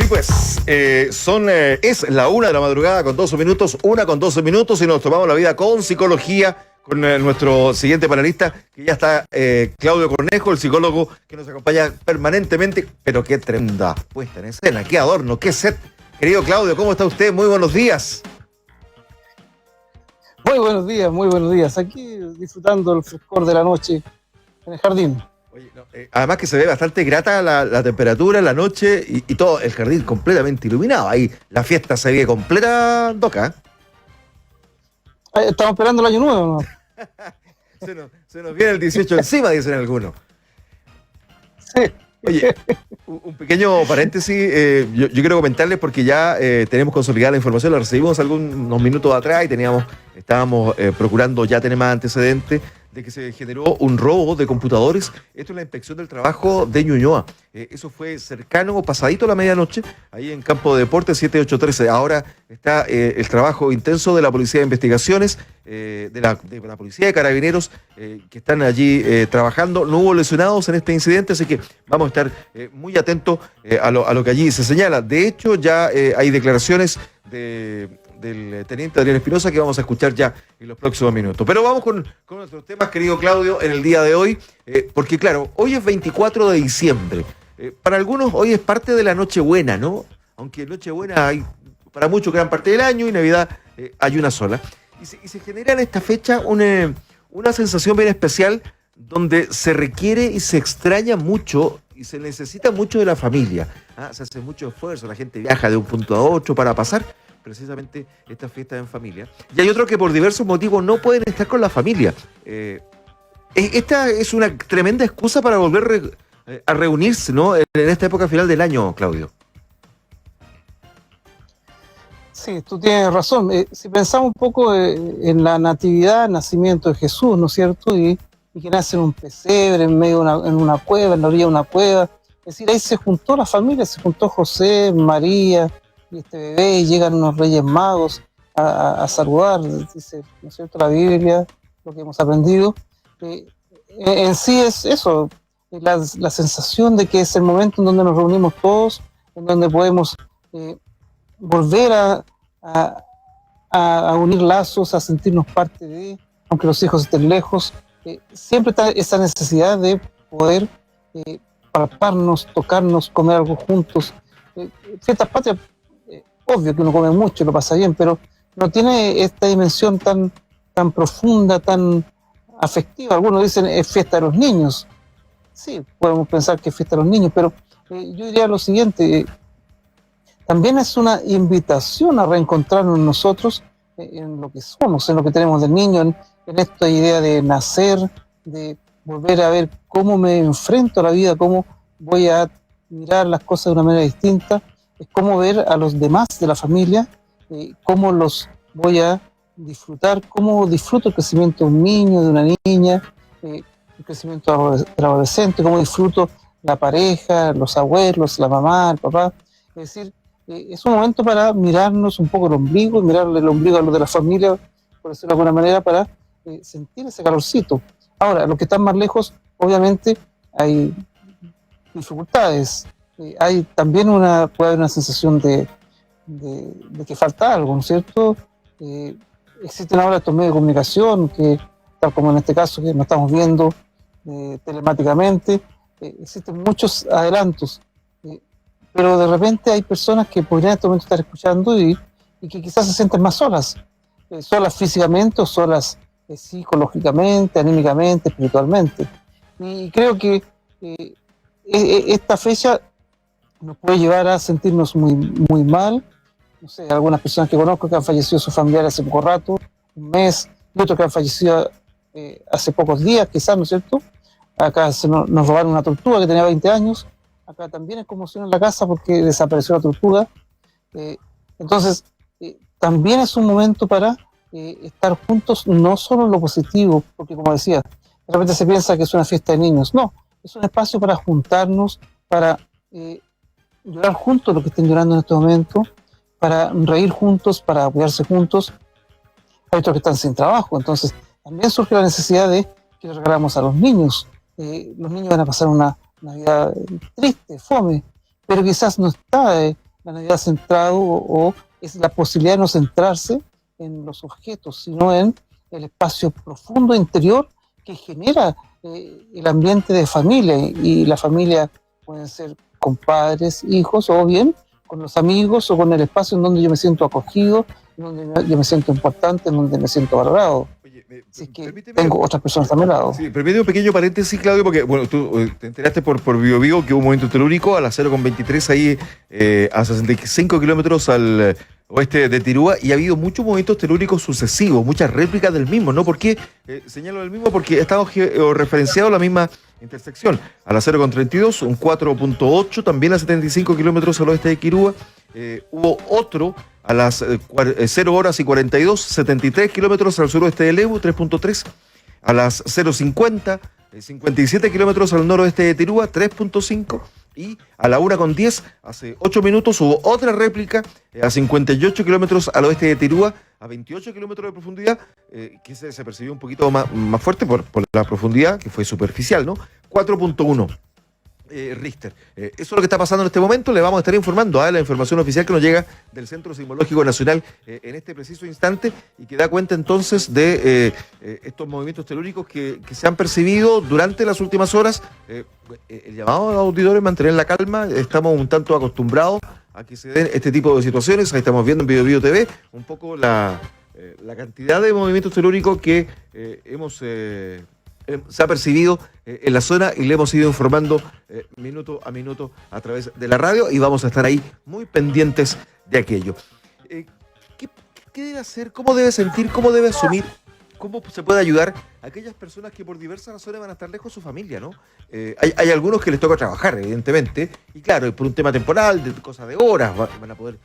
Pues es la 1 de la madrugada con 12 minutos, 1 con 12 minutos y nos tomamos la vida con psicología con nuestro siguiente panelista, que ya está Claudio Cornejo, el psicólogo que nos acompaña permanentemente, pero qué tremenda puesta en escena, qué adorno, qué set. Querido Claudio, ¿cómo está usted? Muy buenos días. Muy buenos días. Aquí disfrutando el frescor de la noche en el jardín. Oye, no, además que se ve bastante grata la temperatura, la noche y todo el jardín completamente iluminado. Ahí la fiesta se ve completa, Doca. Estamos esperando el año nuevo, ¿no? se nos viene el 18 encima, dicen algunos. Sí. Oye, un pequeño paréntesis, yo quiero comentarles porque ya tenemos consolidada la información, la recibimos algunos minutos atrás y estábamos procurando ya tener más antecedentes de que se generó un robo de computadores. Esto es la inspección del trabajo de Ñuñoa. Eso fue cercano o pasadito a la medianoche, ahí en Campo de Deportes 7813. Ahora está el trabajo intenso de la Policía de Investigaciones, de la Policía de Carabineros, que están allí trabajando. No hubo lesionados en este incidente, así que vamos a estar muy atentos a lo que allí se señala. De hecho, ya hay declaraciones del teniente Adrián Espinosa que vamos a escuchar ya en los próximos minutos. Pero vamos con nuestros temas, querido Claudio, en el día de hoy, porque claro, hoy es 24 de diciembre. Para algunos hoy es parte de la Nochebuena, ¿no? Aunque Nochebuena hay para muchos gran parte del año y Navidad hay una sola. Y se genera en esta fecha una sensación bien especial donde se requiere y se extraña mucho y se necesita mucho de la familia. Se hace mucho esfuerzo, la gente viaja de un punto a otro para pasar precisamente estas fiestas en familia. Y hay otros que por diversos motivos no pueden estar con la familia. Esta es una tremenda excusa para volver a reunirse, ¿no? En esta época final del año, Claudio. Sí, tú tienes razón. Si pensamos un poco en la natividad, el nacimiento de Jesús, ¿no es cierto? Y que nace en un pesebre, en una cueva, en la orilla de una cueva. Es decir, ahí se juntó la familia, se juntó José, María y este bebé, y llegan unos reyes magos a saludar, dice, ¿no es cierto?, la Biblia, lo que hemos aprendido. En sí es eso, la sensación de que es el momento en donde nos reunimos todos, en donde podemos volver a unir lazos, a sentirnos parte de, aunque los hijos estén lejos. Siempre está esa necesidad de poder palparnos, tocarnos, comer algo juntos. Fiestas patrias, obvio que uno come mucho, lo pasa bien, pero no tiene esta dimensión tan profunda, tan afectiva. Algunos dicen es fiesta de los niños. Sí, podemos pensar que es fiesta de los niños, pero yo diría lo siguiente, también es una invitación a reencontrarnos nosotros en lo que somos, en lo que tenemos del niño, en esta idea de nacer, de volver a ver cómo me enfrento a la vida, cómo voy a mirar las cosas de una manera distinta, es cómo ver a los demás de la familia, cómo los voy a disfrutar, cómo disfruto el crecimiento de un niño, de una niña, el crecimiento del adolescente, cómo disfruto la pareja, los abuelos, la mamá, el papá. Es decir, es un momento para mirarnos un poco el ombligo y mirarle el ombligo a los de la familia, por decirlo de alguna manera, para sentir ese calorcito. Ahora, los que están más lejos, obviamente hay dificultades. Hay también puede haber una sensación de que falta algo, ¿no es cierto? Existen ahora estos medios de comunicación que, tal como en este caso que nos estamos viendo telemáticamente, existen muchos adelantos, pero de repente hay personas que podrían en este momento estar escuchando y que quizás se sienten más solas, solas físicamente o solas psicológicamente, anímicamente, espiritualmente. Y creo que esta fecha nos puede llevar a sentirnos muy, muy mal. No sé, algunas personas que conozco que han fallecido sus familiares hace poco rato, un mes, y otros que han fallecido hace pocos días, quizás, ¿no es cierto? Acá nos robaron una tortuga que tenía 20 años. Acá también hay conmoción en la casa porque desapareció la tortuga. Entonces, también es un momento para estar juntos, no solo en lo positivo, porque como decía, de repente se piensa que es una fiesta de niños. No, es un espacio para juntarnos, para llorar juntos los que estén llorando en este momento, para reír juntos, para apoyarse juntos. Hay otros que están sin trabajo, entonces también surge la necesidad de que le regalamos a los niños. Los niños van a pasar una Navidad triste, fome, pero quizás no está la Navidad centrado o es la posibilidad de no centrarse en los objetos, sino en el espacio profundo interior que genera el ambiente de familia. Y la familia pueden ser con padres, hijos, o bien con los amigos o con el espacio en donde yo me siento acogido, en donde yo me siento importante, en donde me siento valorado. Oye, Si es que permíteme, tengo otras personas a mi lado. sí, permíteme un pequeño paréntesis, Claudio, porque bueno, tú te enteraste por Bio Bio que hubo un movimiento telúrico a las 0,23 ahí a 65 kilómetros al oeste de Tirúa, y ha habido muchos movimientos telúricos sucesivos, muchas réplicas del mismo, ¿no? ¿Por qué señalo del mismo? Porque estamos georreferenciados la misma intersección. A las 0,32, un 4,8, también a 75 kilómetros al oeste de Quirúa. Hubo otro a las 0 horas y 42, 73 kilómetros al suroeste de Lebu, 3,3. A las 0,50, 57 kilómetros al noroeste de Tirúa, 3,5. Y a la 1,10, hace 8 minutos, hubo otra réplica a 58 kilómetros al oeste de Tirúa, a 28 kilómetros de profundidad, que se percibió un poquito más fuerte por la profundidad, que fue superficial, ¿no? 4,1. Richter. Eso es lo que está pasando en este momento. Le vamos a estar informando a la información oficial que nos llega del Centro Sismológico Nacional en este preciso instante, y que da cuenta entonces de estos movimientos telúricos que se han percibido durante las últimas horas. El llamado a los auditores es mantener la calma. Estamos un tanto acostumbrados a que se den este tipo de situaciones. Ahí estamos viendo en Bio Bio TV un poco la cantidad de movimientos telúricos que se ha percibido en la zona, y le hemos ido informando minuto a minuto a través de la radio, y vamos a estar ahí muy pendientes de aquello. ¿Qué debe hacer? ¿Cómo debe sentir? ¿Cómo debe asumir? ¿Cómo se puede ayudar a aquellas personas que por diversas razones van a estar lejos de su familia, ¿no? Hay algunos que les toca trabajar, evidentemente, y claro, por un tema temporal, de cosas de horas, van a poder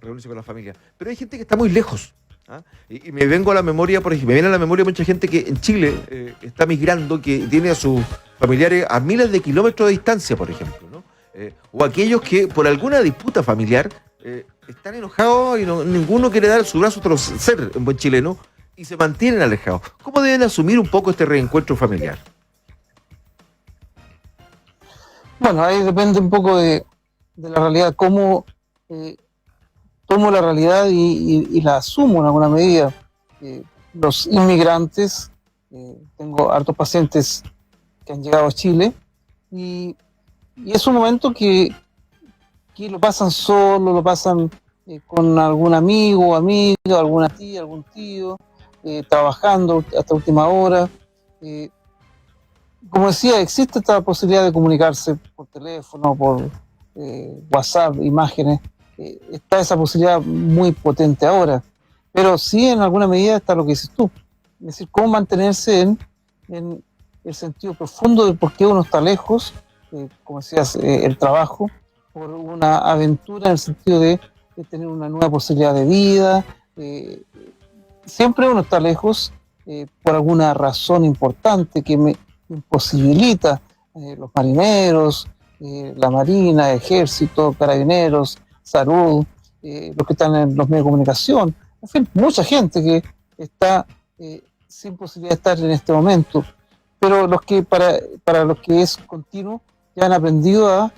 reunirse con la familia. Pero hay gente que está muy lejos. ¿Ah? Y me vengo a la memoria, por ejemplo, me viene a la memoria mucha gente que en Chile está migrando, que tiene a sus familiares a miles de kilómetros de distancia, por ejemplo, ¿no? O aquellos que por alguna disputa familiar están enojados y ninguno quiere dar su brazo a torcer, en buen chileno, y se mantienen alejados. ¿Cómo deben asumir un poco este reencuentro familiar? Bueno, ahí depende un poco de la realidad, cómo tomo la realidad y la asumo en alguna medida. Los inmigrantes, tengo hartos pacientes que han llegado a Chile, y es un momento que lo pasan solo, lo pasan con algún amigo, amiga, alguna tía, algún tío, trabajando hasta última hora. Como decía, existe esta posibilidad de comunicarse por teléfono, por WhatsApp, imágenes. Está esa posibilidad muy potente ahora, pero sí en alguna medida está lo que dices tú, es decir, cómo mantenerse en el sentido profundo de por qué uno está lejos, como decías, el trabajo, por una aventura en el sentido de tener una nueva posibilidad de vida. Siempre uno está lejos por alguna razón importante que me imposibilita, los marineros, la marina, ejército, carabineros, salud, los que están en los medios de comunicación, en fin, mucha gente que está sin posibilidad de estar en este momento, pero los que para los que es continuo ya han aprendido a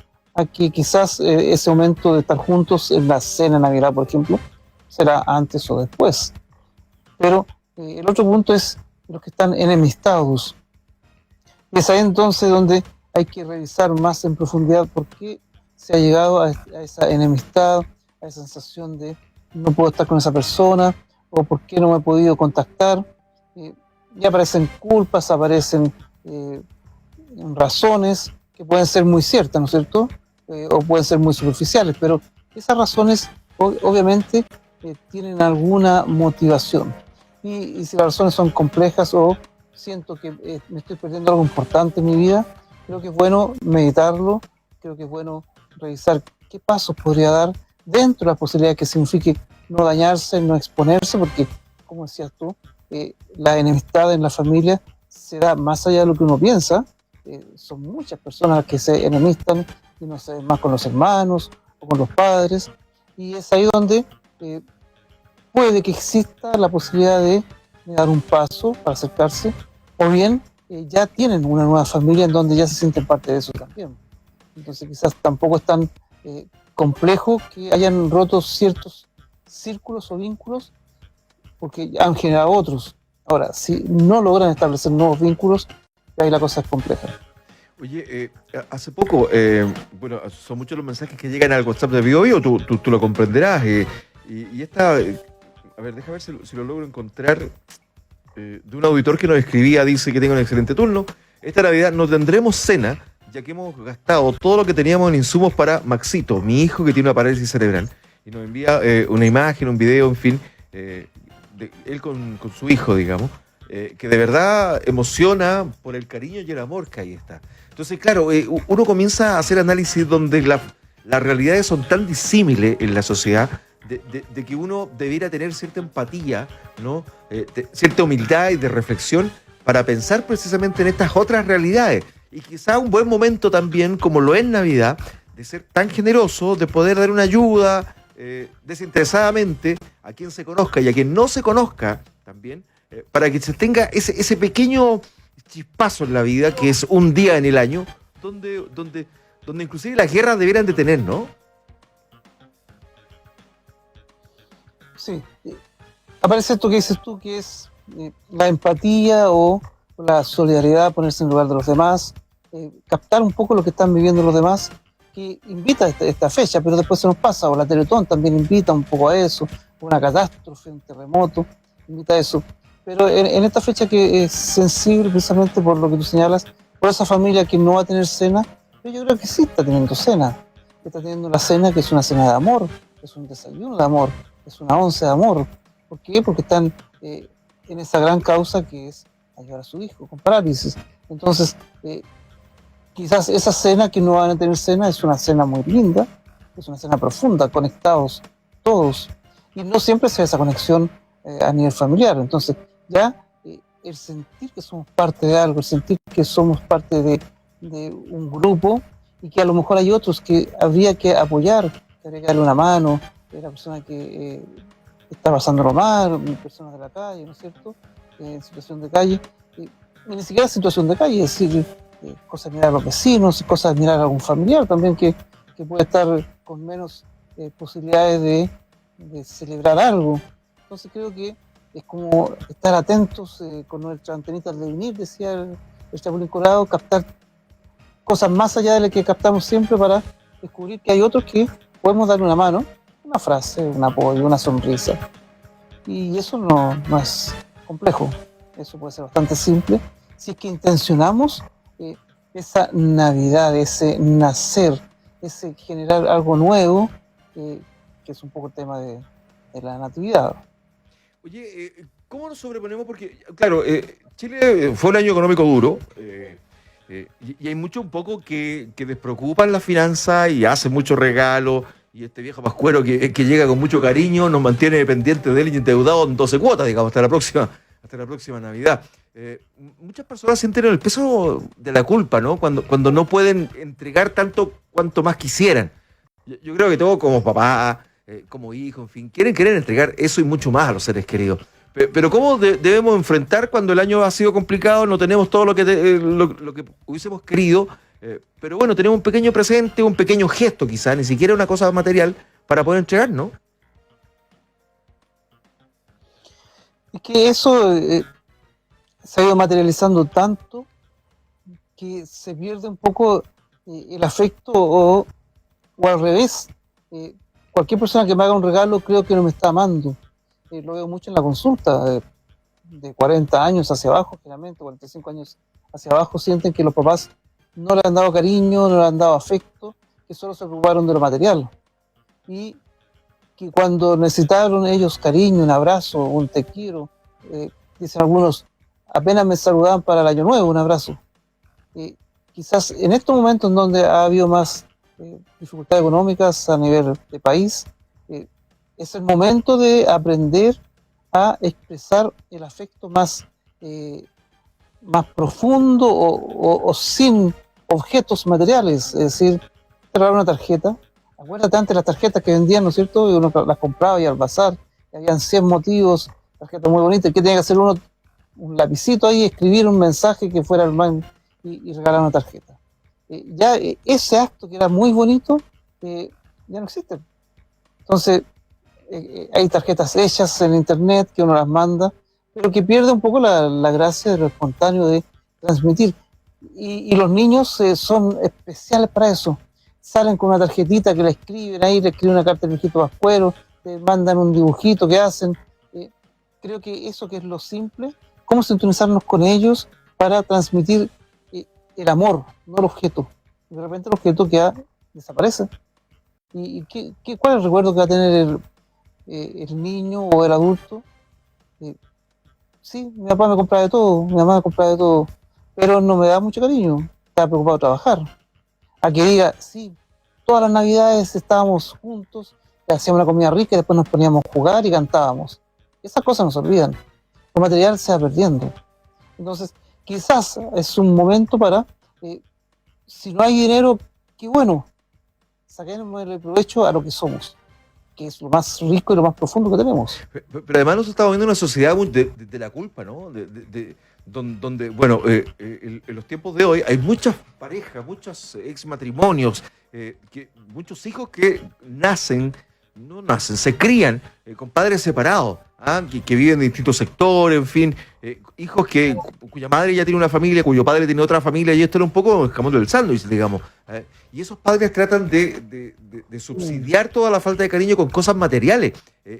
que quizás ese momento de estar juntos en la cena de Navidad, por ejemplo, será antes o después. Pero el otro punto es los que están enemistados, y es ahí entonces donde hay que revisar más en profundidad por qué se ha llegado a esa enemistad, a esa sensación de no puedo estar con esa persona, o por qué no me he podido contactar. Y aparecen culpas, aparecen razones que pueden ser muy ciertas, ¿no es cierto? O pueden ser muy superficiales, pero esas razones obviamente tienen alguna motivación. Y si las razones son complejas o siento que me estoy perdiendo algo importante en mi vida, creo que es bueno meditarlo, creo que es bueno revisar qué pasos podría dar dentro de la posibilidad que signifique no dañarse, no exponerse, porque, como decías tú, la enemistad en la familia se da más allá de lo que uno piensa. Son muchas personas las que se enemistan y no se ven más con los hermanos o con los padres, y es ahí donde puede que exista la posibilidad de dar un paso para acercarse, o bien ya tienen una nueva familia en donde ya se sienten parte de eso también. Entonces quizás tampoco están complejo que hayan roto ciertos círculos o vínculos porque han generado otros. Ahora, si no logran establecer nuevos vínculos, ahí la cosa es compleja. Oye, hace poco, bueno, son muchos los mensajes que llegan al WhatsApp de BioBio, tú lo comprenderás. Y esta, a ver, déjame ver si lo logro encontrar, de un auditor que nos escribía, dice que tenga un excelente turno. Esta Navidad no tendremos cena, ya que hemos gastado todo lo que teníamos en insumos para Maxito, mi hijo que tiene una parálisis cerebral. Y nos envía una imagen, un video, en fin, de él con su hijo, digamos, que de verdad emociona por el cariño y el amor que ahí está. Entonces, claro, uno comienza a hacer análisis donde las realidades son tan disímiles en la sociedad de que uno debiera tener cierta empatía, ¿no? Cierta humildad y de reflexión para pensar precisamente en estas otras realidades. Y quizá un buen momento también, como lo es Navidad, de ser tan generoso, de poder dar una ayuda desinteresadamente a quien se conozca y a quien no se conozca también, para que se tenga ese pequeño chispazo en la vida, que es un día en el año, donde inclusive las guerras debieran detener, ¿no? Sí, aparece esto que dices tú, que es la empatía o la solidaridad, ponerse en lugar de los demás, captar un poco lo que están viviendo los demás, que invita a esta fecha, pero después se nos pasa, o la Teletón también invita un poco a eso, una catástrofe, un terremoto, invita a eso. Pero en esta fecha que es sensible precisamente por lo que tú señalas, por esa familia que no va a tener cena, pero yo creo que sí está teniendo cena, que está teniendo una cena que es una cena de amor, es un desayuno de amor, es una once de amor. ¿Por qué? Porque están en esa gran causa que es ayudar a su hijo con parálisis. Entonces, quizás esa cena que no van a tener cena es una cena muy linda, es una cena profunda, conectados todos. Y no siempre se ve esa conexión a nivel familiar. Entonces, ya el sentir que somos parte de algo, el sentir que somos parte de un grupo y que a lo mejor hay otros que habría que apoyar, que habría que darle una mano, la persona que está pasándolo mal, personas de la calle, ¿no es cierto? En situación de calle, y ni siquiera en situación de calle, es decir, cosas de mirar a los vecinos, cosas de mirar a algún familiar también que puede estar con menos posibilidades de celebrar algo. Entonces creo que es como estar atentos con nuestras antenitas de vinil, decía el Chapulín Colorado, captar cosas más allá de las que captamos siempre para descubrir que hay otros que podemos darle una mano, una frase, un apoyo, una sonrisa. Y eso no es complejo, eso puede ser bastante simple si es que intencionamos esa Navidad, ese nacer, ese generar algo nuevo, que es un poco el tema de la natividad. Oye, ¿cómo nos sobreponemos? Porque, claro, Chile fue un año económico duro, y hay mucho un poco que despreocupan la finanza y hacen muchos regalos, y este viejo pascuero que llega con mucho cariño nos mantiene dependientes de él y endeudados en 12 cuotas, digamos, hasta la próxima Navidad. Muchas personas sienten el peso de la culpa, ¿no? Cuando no pueden entregar tanto cuanto más quisieran. Yo creo que todos como papá, como hijo, en fin, quieren entregar eso y mucho más a los seres queridos. Pero ¿cómo debemos enfrentar cuando el año ha sido complicado, no tenemos todo lo que hubiésemos querido, pero bueno, tenemos un pequeño presente, un pequeño gesto quizá, ni siquiera una cosa material para poder entregar, ¿no? Es que eso se ha ido materializando tanto que se pierde un poco el afecto o al revés. Cualquier persona que me haga un regalo creo que no me está amando. Lo veo mucho en la consulta, de 40 años hacia abajo, generalmente 45 años hacia abajo, sienten que los papás no le han dado cariño, no le han dado afecto, que solo se preocuparon de lo material. Y que cuando necesitaron ellos cariño, un abrazo, un te quiero, dicen algunos, apenas me saludaban para el año nuevo, un abrazo. Quizás en estos momentos en donde ha habido más dificultades económicas a nivel de país, es el momento de aprender a expresar el afecto más profundo o sin objetos materiales, es decir, traer una tarjeta. Acuérdate antes las tarjetas que vendían, ¿no es cierto? Y uno las compraba y al bazar, y habían 100 motivos, tarjetas muy bonitas, que tenía que hacer uno un lapicito ahí, escribir un mensaje que fuera el man y regalar una tarjeta. Ya ese acto que era muy bonito, ya no existen. Entonces, hay tarjetas hechas en internet que uno las manda, pero que pierde un poco la gracia de lo espontáneo de transmitir. Y los niños son especiales para eso. Salen con una tarjetita que le escriben ahí, le escriben una carta del viejito Pascuero, te mandan un dibujito que hacen. Creo que eso que es lo simple, cómo sintonizarnos con ellos para transmitir el amor, no el objeto. De repente el objeto desaparece. ¿Cuál es el recuerdo que va a tener el niño o el adulto? Sí, mi papá me compraba de todo, mi mamá me compraba de todo, pero no me da mucho cariño, estaba preocupado de trabajar. A que diga, sí, todas las navidades estábamos juntos, hacíamos una comida rica y después nos poníamos a jugar y cantábamos. Esas cosas no se olvidan, lo material se va perdiendo. Entonces, quizás es un momento para, si no hay dinero, qué bueno, saquemos el provecho a lo que somos, que es lo más rico y lo más profundo que tenemos. Pero además nos estamos viendo una sociedad muy de la culpa, ¿no? Donde, bueno, en los tiempos de hoy hay muchas parejas, muchos exmatrimonios, muchos hijos que se crían con padres separados, que viven en distintos sectores, en fin, hijos cuya madre ya tiene una familia, cuyo padre tiene otra familia, y esto era un poco el jamón del sándwich, digamos. Y esos padres tratan de subsidiar toda la falta de cariño con cosas materiales,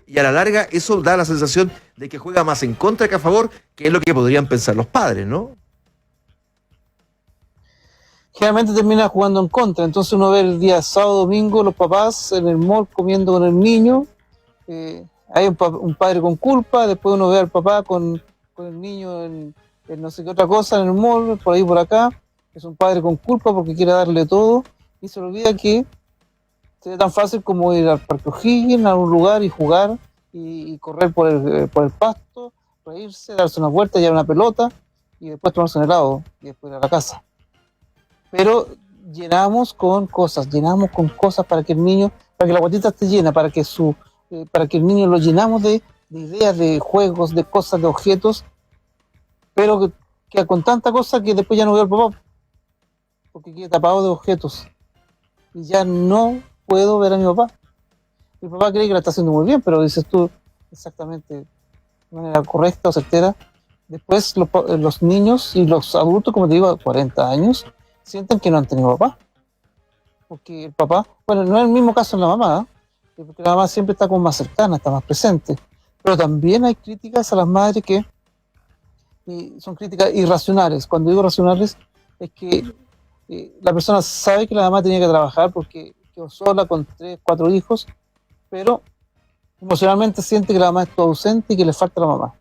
y a la larga eso da la sensación de que juega más en contra que a favor, que es lo que podrían pensar los padres, ¿no? Generalmente termina jugando en contra, entonces uno ve el día sábado, domingo, los papás en el mall comiendo con el niño, hay un padre con culpa, después uno ve al papá con el niño en no sé qué otra cosa en el mall, por ahí por acá, es un padre con culpa porque quiere darle todo, y se le olvida que sería tan fácil como ir al Parque O'Higgins, a un lugar y jugar, y correr por el pasto, reírse, darse una vuelta, llevar una pelota, y después tomarse un helado, y después ir a la casa. Pero llenamos con cosas para que el niño, para que la guatita esté llena, para que el niño lo llenamos de ideas, de juegos, de cosas, de objetos, pero que queda con tanta cosa que después ya no veo al papá, porque queda tapado de objetos. Y ya no puedo ver a mi papá. Mi papá cree que la está haciendo muy bien, pero dices tú exactamente de manera correcta o certera. Después los niños y los adultos, como te digo, a 40 años, sienten que no han tenido papá. Porque el papá, bueno, no es el mismo caso en la mamá, porque la mamá siempre está como más cercana, está más presente. Pero también hay críticas a las madres que son críticas irracionales. Cuando digo racionales, es que la persona sabe que la mamá tenía que trabajar porque quedó sola con 3, 4 hijos, pero emocionalmente siente que la mamá está ausente y que le falta la mamá.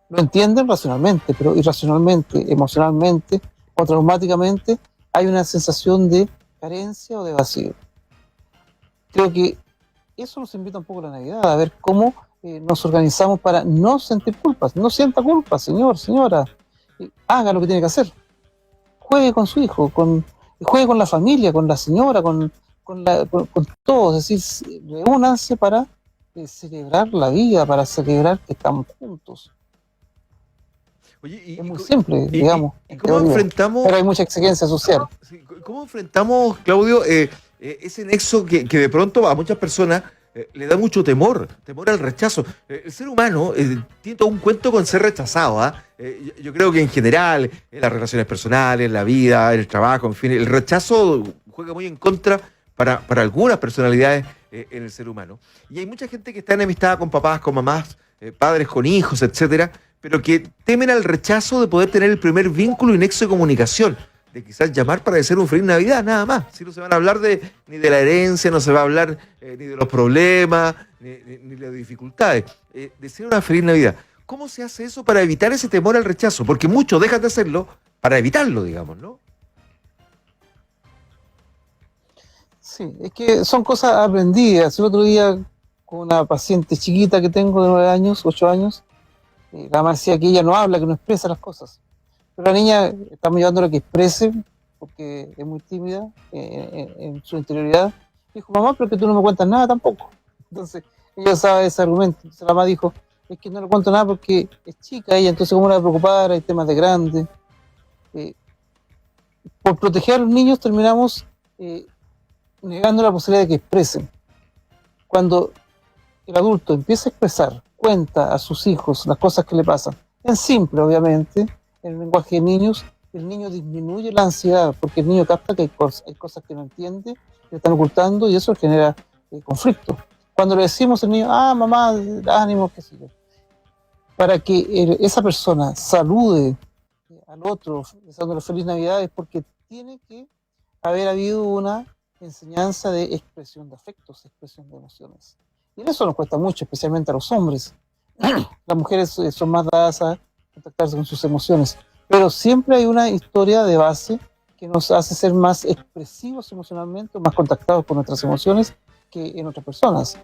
Lo entienden racionalmente, pero irracionalmente, emocionalmente o traumáticamente hay una sensación de carencia o de vacío. Creo que eso nos invita un poco a la Navidad, a ver cómo nos organizamos para no sentir culpas. No sienta culpa, señor, señora. Haga lo que tiene que hacer. Juegue con su hijo, juegue con la familia, con la señora, con todos. Es decir, reúnanse para celebrar la vida, para celebrar que estamos juntos. Oye, es muy simple, digamos. ¿Y cómo enfrentamos? Pero hay mucha exigencia social. Sí, ¿cómo enfrentamos, Claudio, ese nexo que de pronto a muchas personas le da mucho temor al rechazo? El ser humano tiene todo un cuento con ser rechazado. Yo creo que en general, en las relaciones personales, en la vida, en el trabajo, en fin, el rechazo juega muy en contra para algunas personalidades en el ser humano. Y hay mucha gente que está enemistada con papás, con mamás, padres con hijos, etcétera, pero que temen al rechazo de poder tener el primer vínculo y nexo de comunicación, de quizás llamar para desear un feliz Navidad, nada más. Si no se van a hablar ni de la herencia, no se va a hablar ni de los problemas, ni de las dificultades. Desear una feliz Navidad. ¿Cómo se hace eso para evitar ese temor al rechazo? Porque muchos dejan de hacerlo para evitarlo, digamos, ¿no? Sí, es que son cosas aprendidas. El otro día, con una paciente chiquita que tengo de 9 años, 8 años, la mamá decía que ella no habla, que no expresa las cosas. Pero la niña, estamos llevándola a que exprese, porque es muy tímida en su interioridad. Dijo, mamá, pero que tú no me cuentas nada tampoco. Entonces, ella sabe ese argumento. Entonces la mamá dijo, es que no le cuento nada porque es chica ella, entonces cómo la va a preocupar, hay temas de grande. Por proteger a los niños terminamos negando la posibilidad de que expresen. Cuando el adulto empieza a expresar, cuenta a sus hijos las cosas que le pasan, en simple, obviamente, en el lenguaje de niños, el niño disminuye la ansiedad, porque el niño capta que hay cosas que no entiende, que están ocultando, y eso genera conflicto. Cuando le decimos al niño, mamá, ánimo, qué sé yo, para que esa persona salude al otro, deseándole feliz Navidad, es porque tiene que haber habido una enseñanza de expresión de afectos, expresión de emociones. Y en eso nos cuesta mucho, especialmente a los hombres. Las mujeres son más dadas a contactarse con sus emociones, pero siempre hay una historia de base que nos hace ser más expresivos emocionalmente, más contactados con nuestras emociones que en otras personas.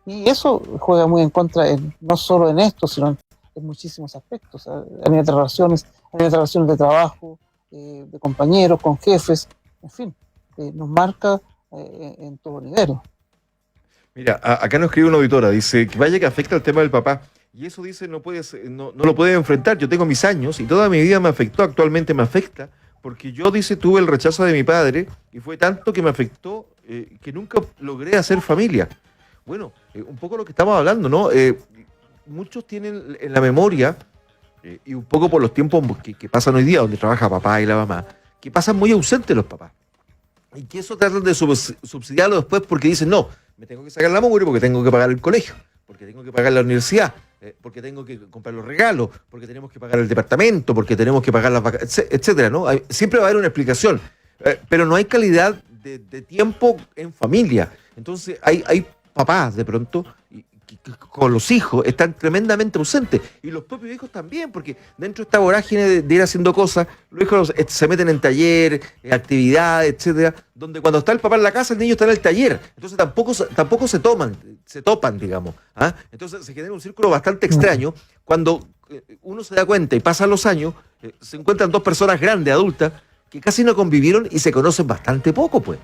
Y eso juega muy en contra, no solo en esto, sino en muchísimos aspectos, a nivel de relaciones, de trabajo, de compañeros, con jefes, en fin, nos marca en todo nivel. Mira, acá nos escribe una auditora, dice que vaya que afecta el tema del papá. Y eso dice, no lo puede enfrentar. Yo tengo mis años y toda mi vida me afectó, actualmente me afecta, porque yo, dice, tuve el rechazo de mi padre y fue tanto que me afectó que nunca logré hacer familia. Bueno, un poco lo que estamos hablando, ¿no? Muchos tienen en la memoria, y un poco por los tiempos que pasan hoy día, donde trabaja papá y la mamá, que pasan muy ausentes los papás. Y que eso tratan de subsidiarlo después porque dicen, no, me tengo que sacar la mugre porque tengo que pagar el colegio, porque tengo que pagar la universidad, porque tengo que comprar los regalos, porque tenemos que pagar el departamento, porque tenemos que pagar las vacaciones, etcétera, ¿no? Siempre va a haber una explicación, pero no hay calidad de tiempo en familia. Entonces hay papás de pronto que con los hijos están tremendamente ausentes, y los propios hijos también, porque dentro de esta vorágine de ir haciendo cosas, los hijos se meten en taller, actividades, etcétera, donde cuando está el papá en la casa, el niño está en el taller, entonces tampoco se topan, digamos, ¿ah? Entonces se genera un círculo bastante extraño. Cuando uno se da cuenta y pasan los años, se encuentran dos personas grandes, adultas, que casi no convivieron y se conocen bastante poco, pues.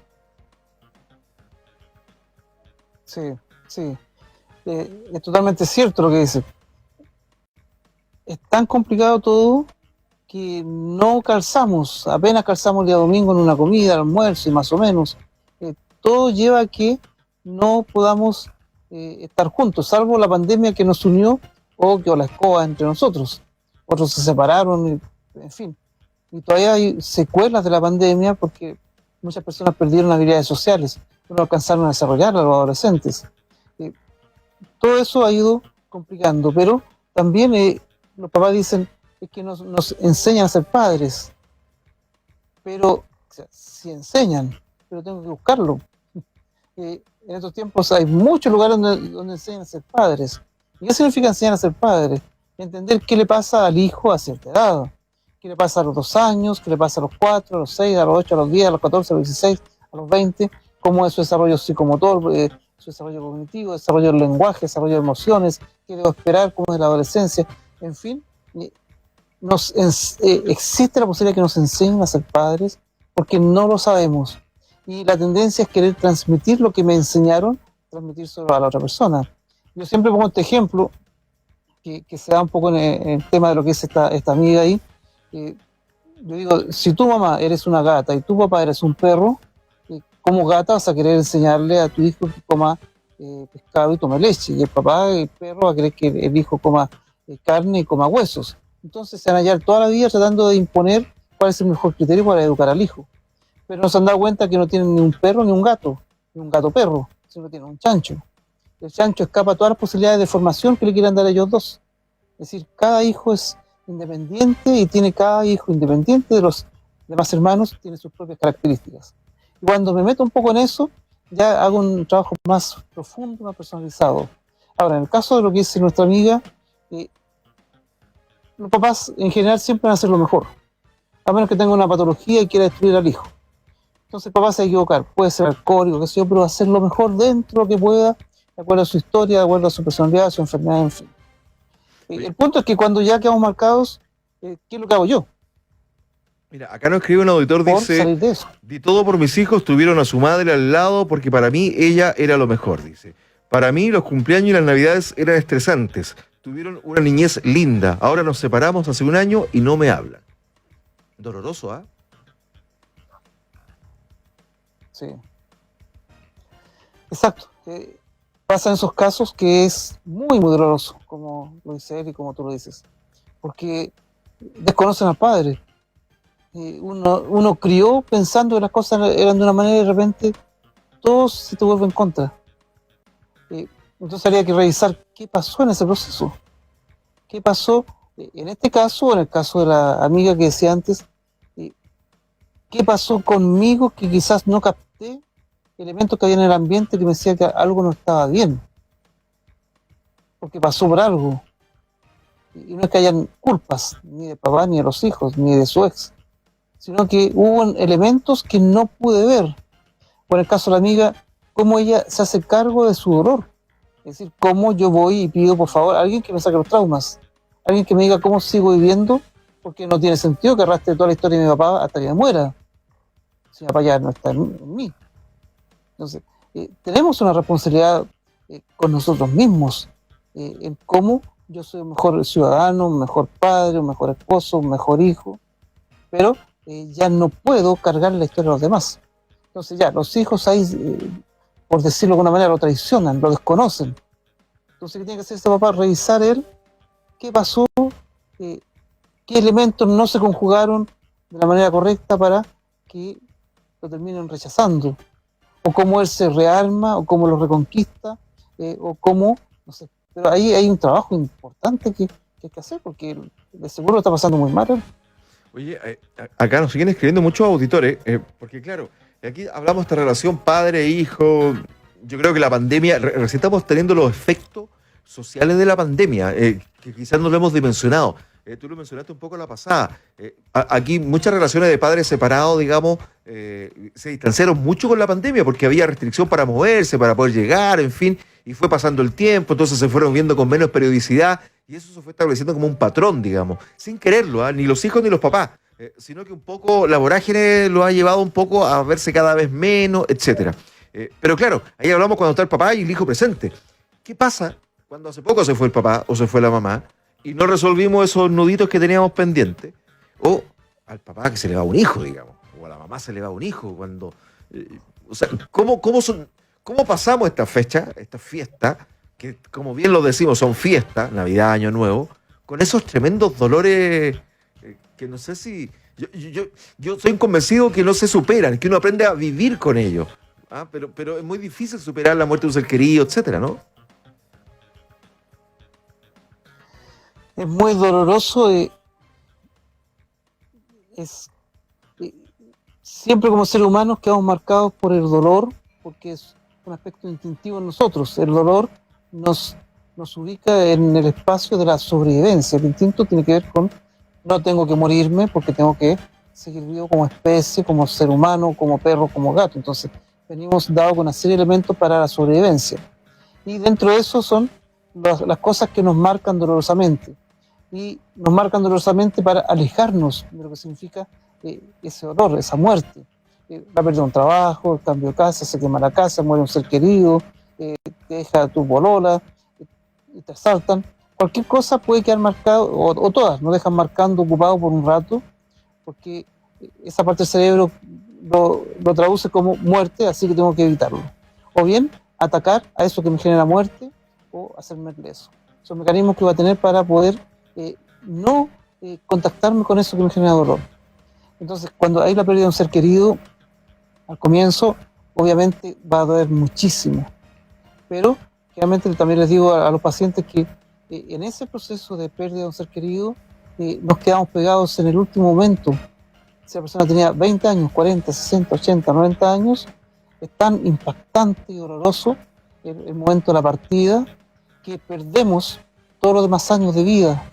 Sí, sí. Es totalmente cierto lo que dice. Es tan complicado todo que no calzamos, apenas calzamos el día domingo en una comida, almuerzo y más o menos. Todo lleva a que no podamos estar juntos, salvo la pandemia que nos unió o la escoba entre nosotros. Otros se separaron, en fin. Y todavía hay secuelas de la pandemia porque muchas personas perdieron habilidades sociales, no alcanzaron a desarrollar a los adolescentes. Todo eso ha ido complicando, pero también los papás dicen es que nos enseñan a ser padres, pero o sea, sí enseñan, pero tengo que buscarlo. En estos tiempos hay muchos lugares donde enseñan a ser padres. ¿Y qué significa enseñar a ser padres? Entender qué le pasa al hijo a cierta edad, qué le pasa a los 2 años, qué le pasa a los 4, a los 6, a los 8, a los 10, a los 14, a los 16, a los 20, cómo es su desarrollo psicomotor, su desarrollo cognitivo, desarrollo del lenguaje, desarrollo de emociones, qué debo esperar, cómo es la adolescencia, en fin. Existe la posibilidad de que nos enseñen a ser padres porque no lo sabemos. Y la tendencia es querer transmitir lo que me enseñaron, transmitírselo a la otra persona. Yo siempre pongo este ejemplo, que se da un poco en el tema de lo que es esta amiga ahí. Yo digo, si tu mamá eres una gata y tu papá eres un perro, como gata vas a querer enseñarle a tu hijo que coma pescado y tome leche, y el papá, el perro, va a querer que el hijo coma carne y coma huesos. Entonces se van a hallar toda la vida tratando de imponer cuál es el mejor criterio para educar al hijo. Pero no se han dado cuenta que no tienen ni un perro ni un gato perro, sino tienen un chancho. El chancho escapa a todas las posibilidades de formación que le quieran dar a ellos dos. Es decir, cada hijo es independiente y tiene cada hijo independiente de los demás hermanos, tiene sus propias características. Y cuando me meto un poco en eso, ya hago un trabajo más profundo, más personalizado. Ahora, en el caso de lo que dice nuestra amiga, los papás en general siempre van a hacer lo mejor, a menos que tenga una patología y quiera destruir al hijo. Entonces el papá se va a equivocar, puede ser alcohólico, qué sé yo, pero va a hacer lo mejor dentro de lo que pueda, de acuerdo a su historia, de acuerdo a su personalidad, a su enfermedad, en fin. El punto es que cuando ya quedamos marcados, ¿qué es lo que hago yo? Mira, acá nos escribe un auditor, dice, di todo por mis hijos, tuvieron a su madre al lado porque para mí ella era lo mejor, dice. Para mí los cumpleaños y las navidades eran estresantes, tuvieron una niñez linda, ahora nos separamos hace 1 año y no me hablan. Doloroso, ¿ah? Sí. Exacto. Pasan esos casos que es muy, muy doloroso, como lo dice él y como tú lo dices, porque desconocen al padre. Uno crió pensando que las cosas eran de una manera y de repente todo se te vuelve en contra. Eh, entonces habría que revisar qué pasó en ese proceso. ¿Qué pasó en este caso, o en el caso de la amiga que decía antes? eh, ¿Qué pasó conmigo que quizás no capté elementos que había en el ambiente que me decía que algo no estaba bien? Porque pasó por algo. Y no es que hayan culpas, ni de papá, ni de los hijos, ni de su ex, sino que hubo elementos que no pude ver. Por el caso de la amiga, cómo ella se hace cargo de su dolor. Es decir, cómo yo voy y pido, por favor, a alguien que me saque los traumas, alguien que me diga cómo sigo viviendo, porque no tiene sentido que arrastre toda la historia de mi papá hasta que me muera. Si mi papá ya no está en mí. Entonces, tenemos una responsabilidad con nosotros mismos, en cómo yo soy un mejor ciudadano, un mejor padre, un mejor esposo, un mejor hijo, pero ya no puedo cargar la historia de los demás. Entonces ya, los hijos ahí, por decirlo de alguna manera, lo traicionan, lo desconocen. Entonces, ¿qué tiene que hacer ese papá? Revisar él qué pasó, eh, qué elementos no se conjugaron de la manera correcta para que lo terminen rechazando, o cómo él se rearma, o cómo lo reconquista, o cómo, no sé. Pero ahí hay un trabajo importante que hay que hacer, porque de seguro lo está pasando muy mal. Oye, acá nos siguen escribiendo muchos auditores, porque claro, aquí hablamos de esta relación padre-hijo. Yo creo que la pandemia, recién estamos teniendo los efectos sociales de la pandemia, que quizás no lo hemos dimensionado. Tú lo mencionaste un poco la pasada. Aquí muchas relaciones de padres separados, digamos, se distanciaron mucho con la pandemia porque había restricción para moverse, para poder llegar, en fin, y fue pasando el tiempo, entonces se fueron viendo con menos periodicidad y eso se fue estableciendo como un patrón, digamos, sin quererlo, ¿ah? Ni los hijos ni los papás, sino que un poco la vorágine lo ha llevado un poco a verse cada vez menos, etcétera. Pero claro, ahí hablamos cuando está el papá y el hijo presente. ¿Qué pasa cuando hace poco se fue el papá o se fue la mamá y no resolvimos esos nuditos que teníamos pendientes? O al papá que se le va un hijo, digamos, o a la mamá se le va un hijo, cuando... o sea, ¿cómo pasamos esta fecha, esta fiesta, que como bien lo decimos son fiestas, Navidad, Año Nuevo, con esos tremendos dolores que no sé si... Yo soy convencido que no se superan, que uno aprende a vivir con ellos. ¿Ah? Pero es muy difícil superar la muerte de un ser querido, etcétera, ¿no? Es muy doloroso, es, eh, siempre como seres humanos quedamos marcados por el dolor, porque es un aspecto instintivo en nosotros. El dolor nos, nos ubica en el espacio de la sobrevivencia. El instinto tiene que ver con no tengo que morirme porque tengo que seguir vivo como especie, como ser humano, como perro, como gato. Entonces, venimos dados con una serie de elementos para la sobrevivencia. Y dentro de eso son las cosas que nos marcan dolorosamente. Y nos marcan dolorosamente para alejarnos de lo que significa ese dolor, esa muerte. La pérdida de un trabajo, el cambio de casa, se quema la casa, muere un ser querido, te deja tu bolola, y te asaltan. Cualquier cosa puede quedar marcado, o todas nos dejan marcando, ocupado por un rato, porque esa parte del cerebro lo traduce como muerte, así que tengo que evitarlo. O bien atacar a eso que me genera muerte o hacerme leso. Son mecanismos que voy a tener para poder no contactarme con eso que me genera dolor. Entonces, cuando hay la pérdida de un ser querido, al comienzo, obviamente va a doler muchísimo. Pero, realmente también les digo a los pacientes que en ese proceso de pérdida de un ser querido, nos quedamos pegados en el último momento. Si la persona tenía 20 años, 40, 60, 80, 90 años, es tan impactante y doloroso el momento de la partida que perdemos todos los demás años de vida.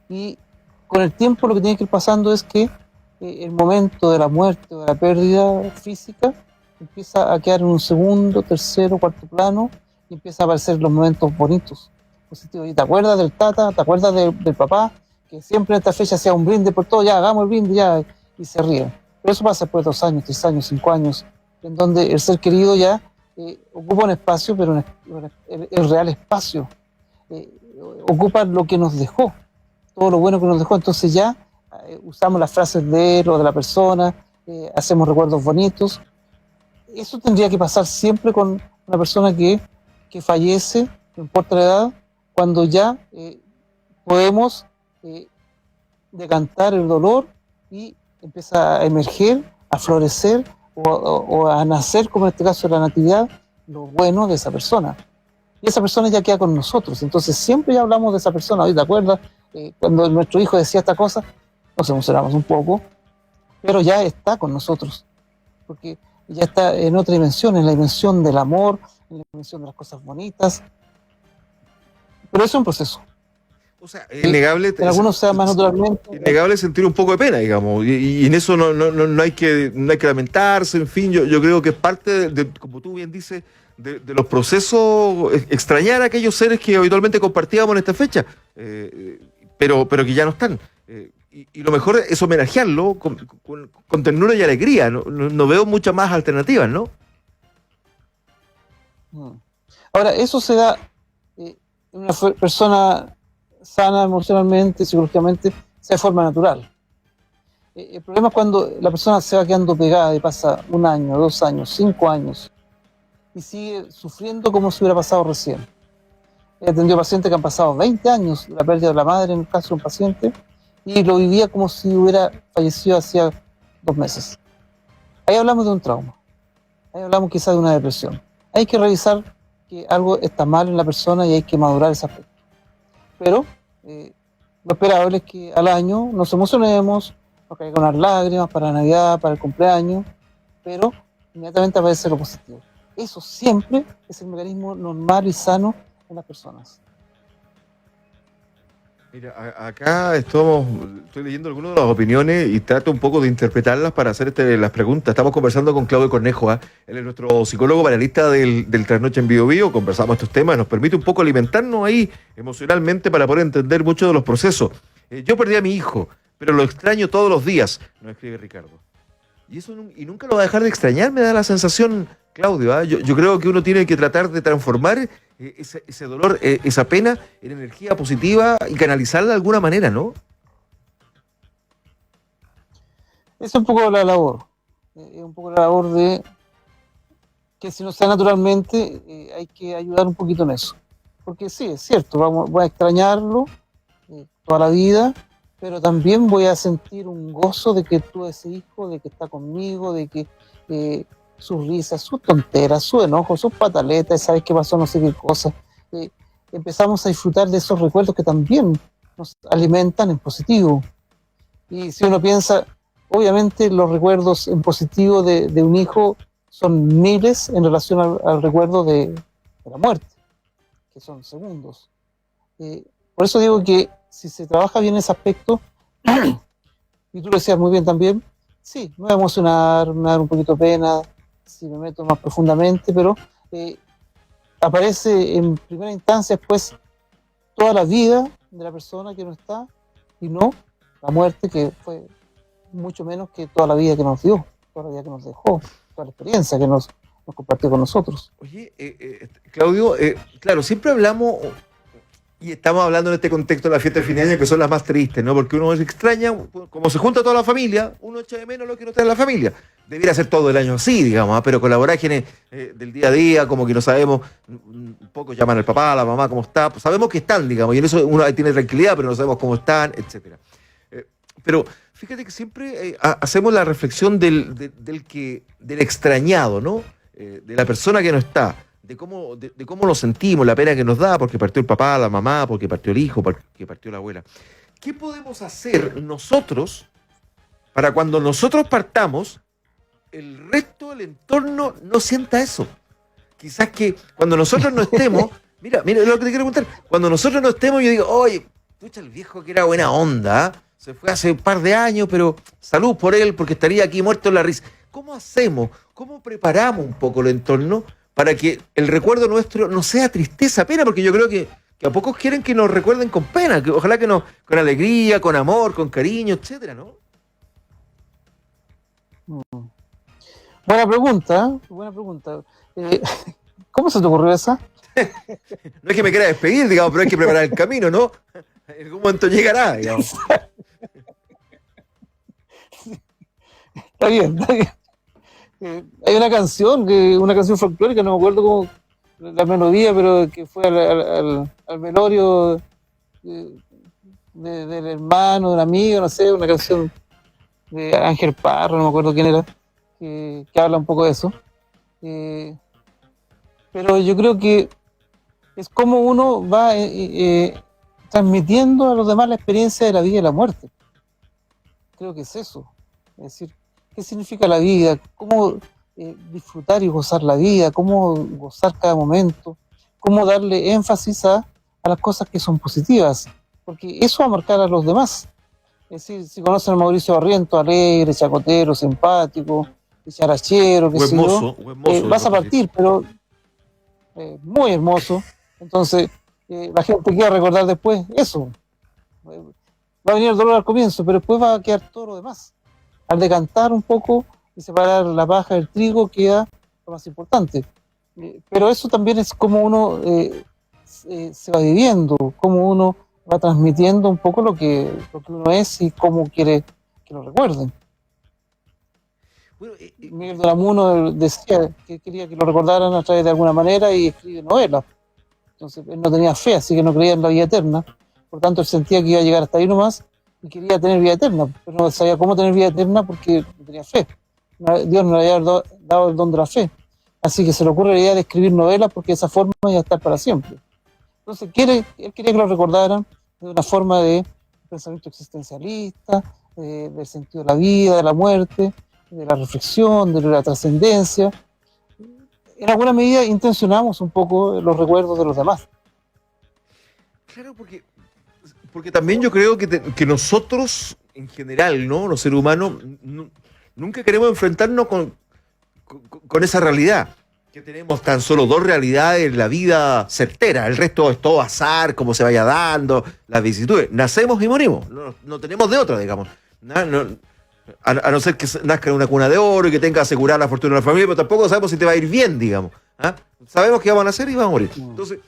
Y con el tiempo lo que tiene que ir pasando es que el momento de la muerte o de la pérdida física empieza a quedar en un segundo, tercero, cuarto plano y empieza a aparecer los momentos bonitos, positivos. ¿Y te acuerdas del tata? ¿Te acuerdas del papá? Que siempre en esta fecha hacía un brinde por todo, ya hagamos el brinde, ya, y se ríen. Pero eso pasa después de 2 años, 3 años, 5 años, en donde el ser querido ya ocupa un espacio, pero el real espacio, ocupa lo que nos dejó, todo lo bueno que nos dejó. Entonces ya usamos las frases de él o de la persona, hacemos recuerdos bonitos. eso tendría que pasar siempre con una persona que fallece, no importa la edad, cuando ya podemos decantar el dolor y empieza a emerger, a florecer o a nacer, como en este caso de la natividad, lo bueno de esa persona. Y esa persona ya queda con nosotros. Entonces siempre ya hablamos de esa persona. ¿Te acuerdas? Cuando nuestro hijo decía esta cosa, nos emocionamos un poco, pero ya está con nosotros, porque ya está en otra dimensión, en la dimensión del amor, en la dimensión de las cosas bonitas. Pero eso es un proceso. O sea, es innegable. En algunos sea más naturalmente. Innegable sentir un poco de pena, digamos, y en eso no hay que lamentarse, en fin, yo creo que es parte, como tú bien dices, de los procesos, extrañar a aquellos seres que habitualmente compartíamos en esta fecha, pero que ya no están. Y lo mejor es homenajearlo con ternura y alegría, no veo muchas más alternativas, ¿no? Ahora, eso se da en una persona sana emocionalmente, psicológicamente, sea de forma natural. El problema es cuando la persona se va quedando pegada y pasa 1 año, 2 años, 5 años y sigue sufriendo como si hubiera pasado recién. He atendido pacientes que han pasado 20 años, la pérdida de la madre en el caso de un paciente, y lo vivía como si hubiera fallecido hacía 2 meses. Ahí hablamos de un trauma, ahí hablamos quizás de una depresión. Hay que revisar que algo está mal en la persona y hay que madurar ese aspecto. Pero lo esperable es que al año nos emocionemos, nos caigan unas lágrimas para Navidad, para el cumpleaños, pero inmediatamente aparece lo positivo. Eso siempre es el mecanismo normal y sano en las personas. Mira, acá estoy leyendo algunas de las opiniones y trato un poco de interpretarlas para hacer las preguntas. Estamos conversando con Claudio Cornejo, ¿eh? Él es nuestro psicólogo panelista del Trasnoche en Bio Bio. Conversamos estos temas, nos permite un poco alimentarnos ahí emocionalmente para poder entender mucho de los procesos. Yo perdí a mi hijo, pero lo extraño todos los días, nos escribe Ricardo. Y eso y nunca lo va a dejar de extrañar, me da la sensación, Claudio. Yo creo que uno tiene que tratar de transformar ese dolor, esa pena, en energía positiva y canalizarla de alguna manera, ¿no? Es un poco la labor. Es un poco la labor de que si no sea naturalmente, hay que ayudar un poquito en eso. Porque sí, es cierto, voy a extrañarlo toda la vida, pero también voy a sentir un gozo de que tuve ese hijo, de que está conmigo, de que sus risas, sus tonteras, su enojo, sus pataletas, sabes qué pasó, no sé qué cosa. Empezamos a disfrutar de esos recuerdos que también nos alimentan en positivo. Y si uno piensa, obviamente los recuerdos en positivo de un hijo son miles en relación al recuerdo de la muerte, que son segundos. Por eso digo que si se trabaja bien ese aspecto, y tú lo decías muy bien también, sí, me voy a emocionar, me va a dar un poquito de pena, si me meto más profundamente, pero aparece en primera instancia después toda la vida de la persona que no está, y no la muerte, que fue mucho menos que toda la vida que nos dio, toda la vida que nos dejó, toda la experiencia que nos compartió con nosotros. Oye, Claudio, claro, siempre hablamos, y estamos hablando en este contexto de la fiesta de fin de año, que son las más tristes, ¿no? Porque uno se extraña, como se junta toda la familia, uno echa de menos lo que no está en la familia. Debiera ser todo el año así, digamos, pero con la vorágine del día a día, como que no sabemos, pocos llaman al papá, a la mamá, cómo está, pues sabemos que están, digamos, y en eso uno tiene tranquilidad, pero no sabemos cómo están, etcétera. Pero fíjate que siempre hacemos la reflexión del extrañado, ¿no? De la persona que no está, de cómo nos sentimos, la pena que nos da porque partió el papá, la mamá, porque partió el hijo, porque partió la abuela. ¿Qué podemos hacer nosotros para cuando nosotros partamos, el resto del entorno no sienta eso? Quizás que cuando nosotros no estemos, mira lo que te quiero contar, cuando nosotros no estemos yo digo, oye, pucha, el viejo que era buena onda, se fue hace un par de años, pero salud por él porque estaría aquí muerto en la risa. ¿Cómo hacemos? ¿Cómo preparamos un poco el entorno para que el recuerdo nuestro no sea tristeza, pena? Porque yo creo que a pocos quieren que nos recuerden con pena, que ojalá que nos, con alegría, con amor, con cariño, etcétera, ¿no? Buena pregunta, buena pregunta. ¿Cómo se te ocurrió esa? No es que me quiera despedir, digamos, pero hay que preparar el camino, ¿no? En algún momento llegará, digamos. Está bien, está bien. Hay una canción folclórica, no me acuerdo cómo la melodía, pero que fue al velorio del hermano, del amigo, no sé, una canción de Ángel Parra, no me acuerdo quién era, que habla un poco de eso. Eh, pero yo creo que es como uno va transmitiendo a los demás la experiencia de la vida y la muerte. Creo que es eso. Es decir, ¿qué significa la vida? ¿Cómo disfrutar y gozar la vida? ¿Cómo gozar cada momento? ¿Cómo darle énfasis a las cosas que son positivas? Porque eso va a marcar a los demás. Es decir, si conocen a Mauricio Barrientos, alegre, chacotero, simpático, dicharachero, qué sé yo, Buen mozo, vas a partir, pero muy hermoso. Entonces, la gente quiere recordar después eso. Va a venir el dolor al comienzo, pero después va a quedar todo lo demás. Al decantar un poco y separar la paja del trigo queda lo más importante. Pero eso también es como uno se va viviendo, como uno va transmitiendo un poco lo que uno es y cómo quiere que lo recuerden. Bueno, Miguel de Unamuno decía que quería que lo recordaran a través de alguna manera y escribe novelas. Entonces él no tenía fe, así que no creía en la vida eterna. Por tanto, él sentía que iba a llegar hasta ahí nomás y quería tener vida eterna, pero no sabía cómo tener vida eterna porque no tenía fe. Dios no le había dado el don de la fe. Así que se le ocurre la idea de escribir novelas porque de esa forma iba a estar para siempre. Entonces él quería que lo recordaran de una forma de pensamiento existencialista, del sentido de la vida, de la muerte, de la reflexión, de la trascendencia. En alguna medida intencionamos un poco los recuerdos de los demás. claro, porque también yo creo que nosotros, en general, ¿no? Los seres humanos, nunca queremos enfrentarnos con esa realidad. Que tenemos tan solo dos realidades en la vida certera. El resto es todo azar, como se vaya dando, las vicisitudes. Nacemos y morimos. No tenemos de otra, digamos. A no ser que nazca en una cuna de oro y que tenga asegurada la fortuna de la familia, pero tampoco sabemos si te va a ir bien, digamos. ¿Ah? Sabemos que vamos a nacer y vamos a morir. Entonces,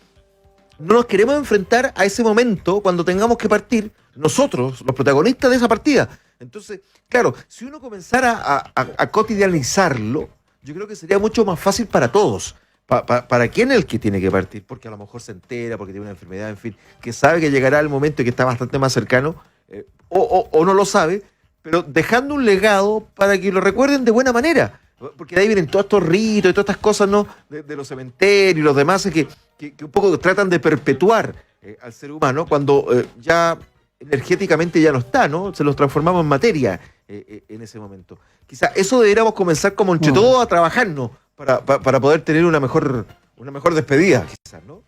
no nos queremos enfrentar a ese momento cuando tengamos que partir, nosotros, los protagonistas de esa partida. Entonces, claro, si uno comenzara a cotidianizarlo, yo creo que sería mucho más fácil para todos. ¿Para quién es el que tiene que partir? Porque a lo mejor se entera, porque tiene una enfermedad, en fin, que sabe que llegará el momento y que está bastante más cercano, o no lo sabe, pero dejando un legado para que lo recuerden de buena manera. Porque de ahí vienen todos estos ritos y todas estas cosas, ¿no? De los cementerios y los demás que un poco tratan de perpetuar al ser humano cuando ya energéticamente ya no está, ¿no? Se los transformamos en materia en ese momento. Quizá eso deberíamos comenzar como entre todos a trabajarnos para poder tener una mejor despedida, quizás, ¿no?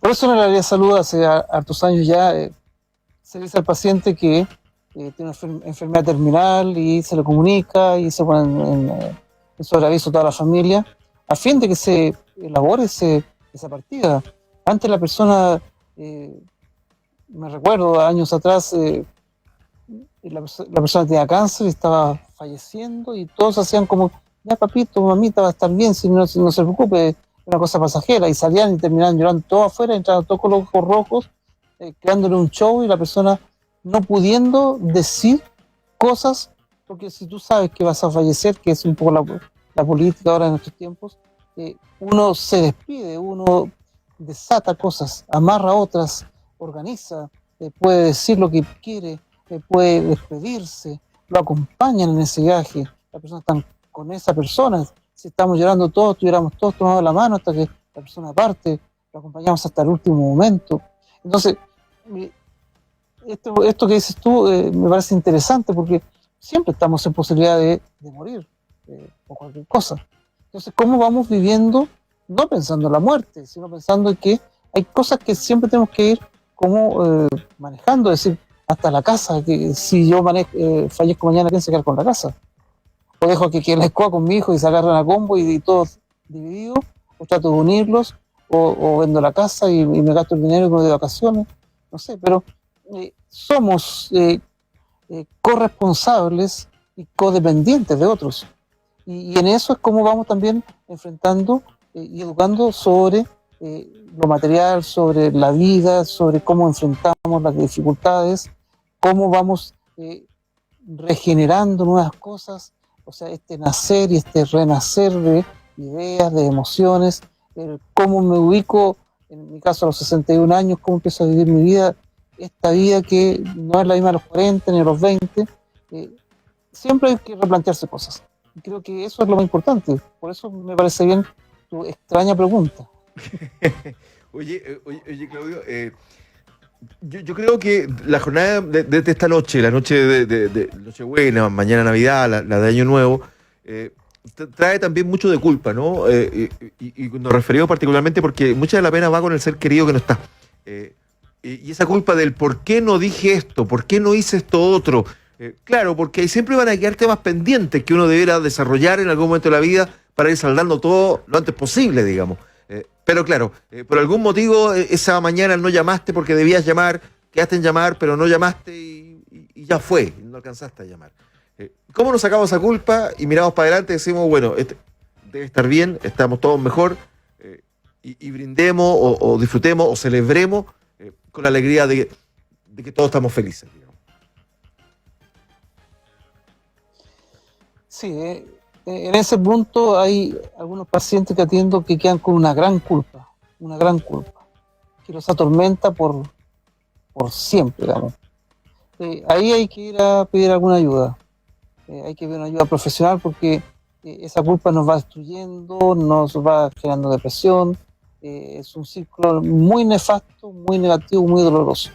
Por eso en el área de salud hace hartos años ya se le dice al paciente que tiene una enfermedad terminal y se le comunica y se pone en sobreaviso a toda la familia a fin de que se elabore esa partida. Antes la persona, me recuerdo años atrás, la persona tenía cáncer y estaba falleciendo y todos hacían como, ya papito, mamita va a estar bien, si no se preocupe, es una cosa pasajera, y salían y terminaban llorando todos afuera, entraban todos con los ojos rojos, creándole un show y la persona no pudiendo decir cosas, porque si tú sabes que vas a fallecer, que es un poco la política ahora en nuestros tiempos, uno se despide, uno desata cosas, amarra otras, organiza, puede decir lo que quiere, puede despedirse, lo acompañan en ese viaje, las personas están con esa persona, si estamos llorando todos, estuviéramos todos tomando la mano hasta que la persona parte, lo acompañamos hasta el último momento. Entonces, esto que dices tú me parece interesante porque siempre estamos en posibilidad de morir o cualquier cosa. Entonces, ¿cómo vamos viviendo? No pensando en la muerte, sino pensando en que hay cosas que siempre tenemos que ir como manejando, es decir, hasta la casa, que si yo fallezco mañana, ¿quién se queda con la casa? O dejo que la escoba con mi hijo y se agarran a combo y todos divididos, o trato de unirlos, o vendo la casa y me gasto el dinero y me voy de vacaciones, no sé, pero somos corresponsables y codependientes de otros. Y en eso es como vamos también enfrentando y educando sobre lo material, sobre la vida, sobre cómo enfrentamos las dificultades, cómo vamos regenerando nuevas cosas, O sea, este nacer y este renacer de ideas, de emociones, cómo me ubico, en mi caso a los 61 años, cómo empiezo a vivir mi vida, esta vida que no es la misma a los 40 ni a los 20. Siempre hay que replantearse cosas. Y creo que eso es lo más importante. Por eso me parece bien tu extraña pregunta. Oye, Claudio, yo creo que la jornada de esta noche, la noche de Nochebuena, mañana Navidad, la de Año Nuevo, trae también mucho de culpa, ¿no? Y nos referimos particularmente porque mucha de la pena va con el ser querido que no está. Y esa culpa del por qué no dije esto, por qué no hice esto otro. Claro, porque ahí siempre van a quedar temas pendientes que uno deberá desarrollar en algún momento de la vida para ir saldando todo lo antes posible, digamos. Pero claro, por algún motivo esa mañana no llamaste porque debías llamar, quedaste en llamar, pero no llamaste y ya fue, no alcanzaste a llamar. ¿Cómo nos sacamos esa culpa y miramos para adelante y decimos, bueno, debe estar bien, estamos todos mejor, y brindemos o disfrutemos o celebremos con la alegría de que todos estamos felices, digamos? Sí, en ese punto hay algunos pacientes que atiendo que quedan con una gran culpa, que los atormenta por siempre, digamos. Ahí hay que ir a pedir alguna ayuda, hay que pedir una ayuda profesional porque esa culpa nos va destruyendo, nos va generando depresión, es un círculo muy nefasto, muy negativo, muy doloroso.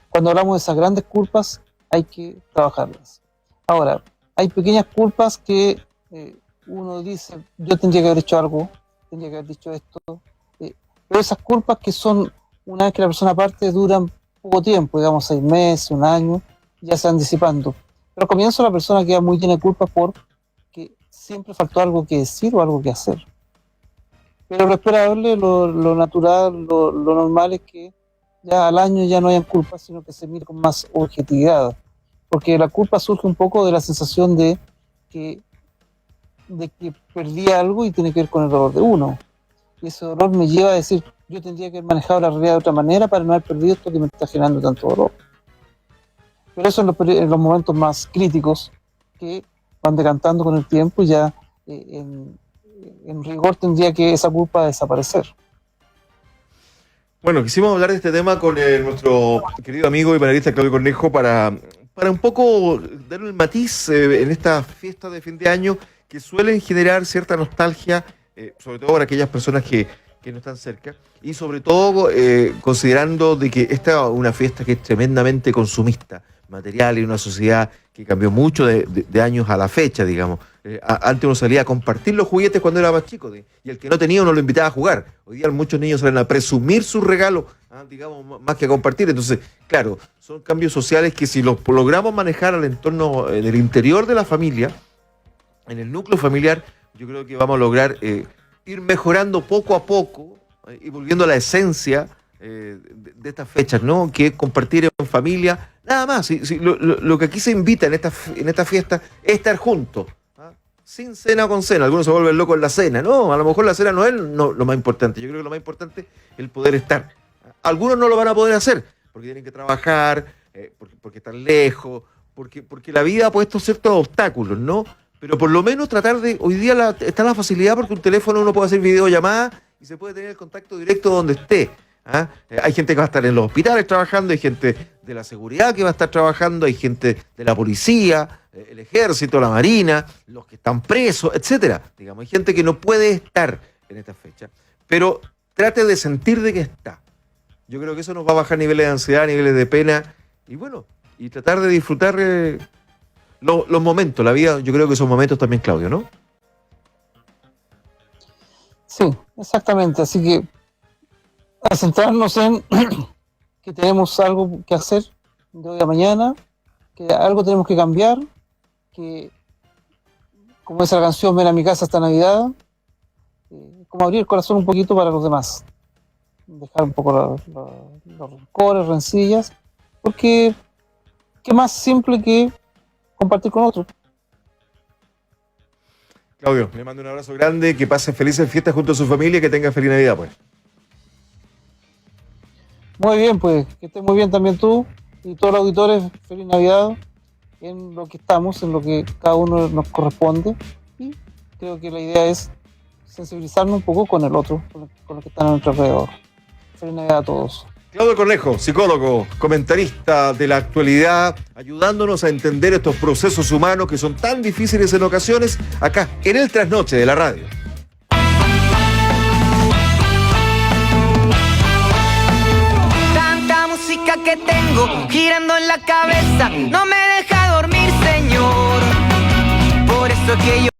Cuando hablamos de esas grandes culpas hay que trabajarlas. Ahora, hay pequeñas culpas que uno dice, yo tendría que haber hecho algo, tendría que haber dicho esto, pero esas culpas que son, una vez que la persona parte, duran poco tiempo, digamos 6 meses, un año, ya se van disipando. Pero al comienzo la persona queda muy llena de culpas porque siempre faltó algo que decir o algo que hacer. Pero lo esperable, lo natural, lo normal es que ya al año ya no hayan culpas, sino que se mire con más objetividad. Porque la culpa surge un poco de la sensación de que perdí algo y tiene que ver con el dolor de uno. Y ese dolor me lleva a decir, yo tendría que haber manejado la realidad de otra manera para no haber perdido esto que me está generando tanto dolor. Pero eso en los momentos más críticos que van decantando con el tiempo y ya en rigor tendría que esa culpa desaparecer. Bueno, quisimos hablar de este tema con nuestro querido amigo y panelista Claudio Cornejo para un poco darle el matiz en estas fiestas de fin de año que suelen generar cierta nostalgia, sobre todo para aquellas personas que no están cerca, y sobre todo considerando de que esta es una fiesta que es tremendamente consumista, material, y una sociedad que cambió mucho de años a la fecha, digamos. Antes uno salía a compartir los juguetes cuando era más chico, y el que no tenía uno lo invitaba a jugar. Hoy día muchos niños salen a presumir sus regalos, digamos, más que a compartir. Entonces, claro, son cambios sociales que si los logramos manejar al entorno, en el interior de la familia, en el núcleo familiar, yo creo que vamos a lograr ir mejorando poco a poco y volviendo a la esencia de estas fechas, ¿no? Que es compartir en familia, nada más. Lo que aquí se invita en esta fiesta es estar juntos, ¿ah? Sin cena o con cena. Algunos se vuelven locos en la cena, no, a lo mejor la cena no es lo más importante. Yo creo que lo más importante es el poder estar. Algunos no lo van a poder hacer porque tienen que trabajar, porque están lejos, porque la vida ha puesto ciertos obstáculos, ¿no? Pero por lo menos tratar de, hoy día está la facilidad porque un teléfono uno puede hacer videollamada y se puede tener el contacto directo donde esté. ¿Ah? Hay gente que va a estar en los hospitales trabajando, hay gente de la seguridad que va a estar trabajando, hay gente de la policía, el ejército, la marina, los que están presos, etcétera. Digamos, hay gente que no puede estar en esta fecha, pero trate de sentir de que está. Yo creo que eso nos va a bajar niveles de ansiedad, niveles de pena, y bueno, y tratar de disfrutar los momentos, la vida. Yo creo que son momentos también, Claudio, ¿no? Sí, exactamente. Así que a centrarnos en que tenemos algo que hacer de hoy a mañana, que algo tenemos que cambiar, que, como dice la canción, ven a mi casa hasta Navidad, como abrir el corazón un poquito para los demás, dejar un poco los rencores, rencillas, porque qué más simple que compartir con otros. Claudio, le mando un abrazo grande, que pasen felices fiestas junto a su familia y que tengan feliz Navidad, pues. Muy bien, pues, que estés muy bien también tú y todos los auditores. Feliz Navidad en lo que estamos, en lo que cada uno nos corresponde, y creo que la idea es sensibilizarnos un poco con el otro, con los que están a nuestro alrededor. Feliz Navidad a todos. Claudio Cornejo, psicólogo, comentarista de la actualidad, ayudándonos a entender estos procesos humanos que son tan difíciles en ocasiones, acá en el Trasnoche de la radio. Tanta música que tengo girando en la cabeza no me deja dormir, Señor. Por eso es que yo